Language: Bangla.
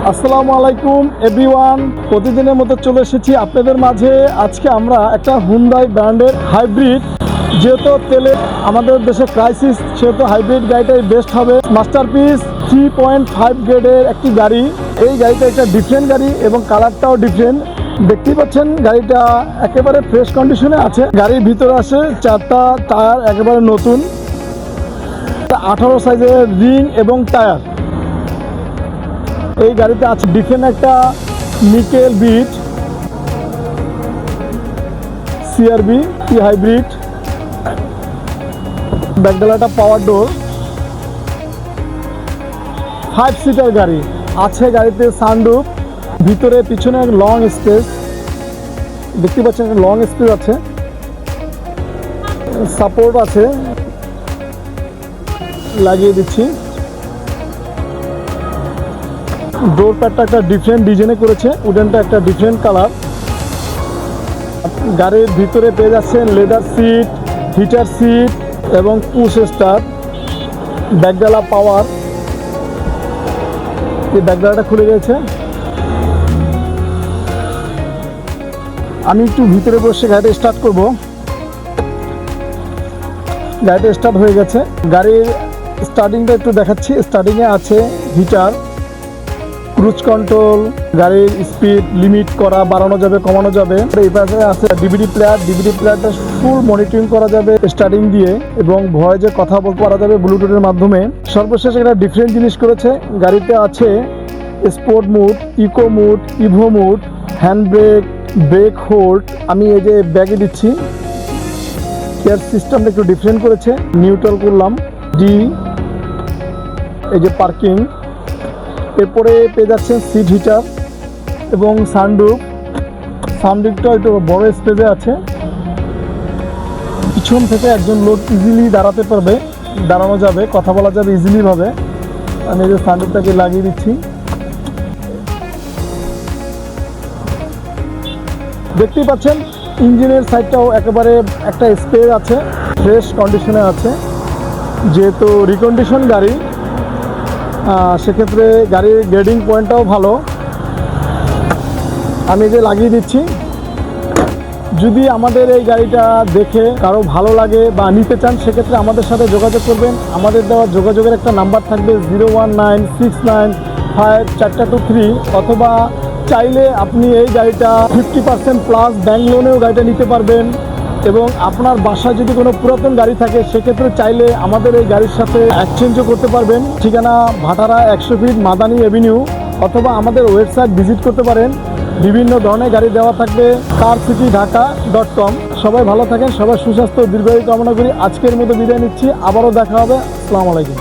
আসসালামু আলাইকুম এভরিওয়ান, প্রতিদিনের মতো চলে এসেছি আপনাদের মাঝে। আজকে আমরা একটা হুন্ডাই ব্র্যান্ডের হাইব্রিড, যেহেতু তেলে আমাদের দেশে ক্রাইসিস, সেহেতু হাইব্রিড গাড়িটাই বেস্ট হবে। মাস্টারপিস 3.5 গ্রেডের একটি গাড়ি। এই গাড়িটা একটা ডিফারেন্ট গাড়ি এবং কালারটাও ডিফারেন্ট। দেখতেই পাচ্ছেন গাড়িটা একেবারে ফ্রেশ কন্ডিশনে আছে। গাড়ির ভিতরে আছে 4টা টায়ার একেবারে নতুন, 18 সাইজের রিং এবং টায়ার। এই গাড়িতে আছে ডিফারেন্ট একটা নিকেল বিট সিআরবি হাইব্রিড, ব্যাকডালাটা পাওয়ার ডোর, 5 সিটার গাড়ি আছে। গাড়িতে সানরুফ, ভিতরে পিছনে লং স্পেস দেখতে পাচ্ছেন, লং স্পেস আছে, সাপোর্ট আছে, লাগিয়ে দিচ্ছি। ডোর প্যাডটা একটা ডিফারেন্ট ডিজাইনে করেছে, উডেনটা একটা ডিফারেন্ট কালার। গাড়ির ভিতরে পেয়ে যাচ্ছেন লেদার সিট, হিটার সিট এবং পুশ স্টার্ট, ব্যাকডালা পাওয়ার। এই ব্যাকডালাটা খুলে গেছে। আমি একটু ভিতরে বসে গাড়িটা স্টার্ট করব। গাড়িটা স্টার্ট হয়ে গেছে। গাড়ির স্টার্টিংটা একটু দেখাচ্ছি। স্টার্টিংয়ে আছে হিটার, ক্রুজ কন্ট্রোল, গাড়ির স্পিড লিমিট করা, বাড়ানো যাবে, কমানো যাবে। এই পাশে আছে ডিভিডি প্লেয়ারটা ফুল মনিটরিং করা যাবে স্টার্টিং দিয়ে, এবং ভয়েসে কথা বলতে পারা যাবে ব্লুটুথের মাধ্যমে। সর্বশেষ একটা ডিফারেন্ট জিনিস করেছে, গাড়িতে আছে sport mode, eco mode, evo mode, hand brake, brake hold. আমি এই যে ব্যাগে দিচ্ছি, এয়ার সিস্টেমটা একটু ডিফারেন্ট করেছে। নিউট্রাল করলাম, ডি, এই যে পার্কিং। এরপরে পেয়ে যাচ্ছেন সিট হিটার এবং সানরুফটা একটু বড় স্পেসে আছে। পিছন থেকে একজন লোক ইজিলি দাঁড়াতে পারবে, দাঁড়ানো যাবে, কথা বলা যাবে ইজিলি ভাবে। আমি এই যে সানরুফটাকে লাগিয়ে দিচ্ছি। দেখতেই পাচ্ছেন ইঞ্জিনের সাইডটাও একেবারে একটা স্পেস আছে, ফ্রেশ কন্ডিশনে আছে। যেহেতু রিকন্ডিশন গাড়ি, সেক্ষেত্রে গাড়ির গ্রেডিং পয়েন্টটাও ভালো। আমি যে লাগিয়ে দিচ্ছি। যদি আমাদের এই গাড়িটা দেখে কারো ভালো লাগে বা নিতে চান, সেক্ষেত্রে আমাদের সাথে যোগাযোগ করবেন। আমাদের দেওয়া যোগাযোগের একটা নাম্বার থাকবে 019695423, অথবা চাইলে আপনি এই গাড়িটা 50% প্লাস ব্যাংক লোনেও গাড়িটা নিতে পারবেন। এবং আপনার বাসায় যদি কোনো পুরাতন গাড়ি থাকে, সেক্ষেত্রে চাইলে আমাদের এই গাড়ির সাথে এক্সচেঞ্জও করতে পারবেন। ঠিকানা ভাটারা 100 ফিট মাদানী এভিনিউ, অথবা আমাদের ওয়েবসাইট ভিজিট করতে পারেন। বিভিন্ন ধরনের গাড়ি দেওয়া থাকবে carcityDhaka.com। সবাই ভালো থাকেন, সবাই সুস্বাস্থ্য দীর্ঘায়ু কামনা করি। আজকের মতো বিদায় নিচ্ছি, আবারও দেখা হবে। আসসালামু আলাইকুম।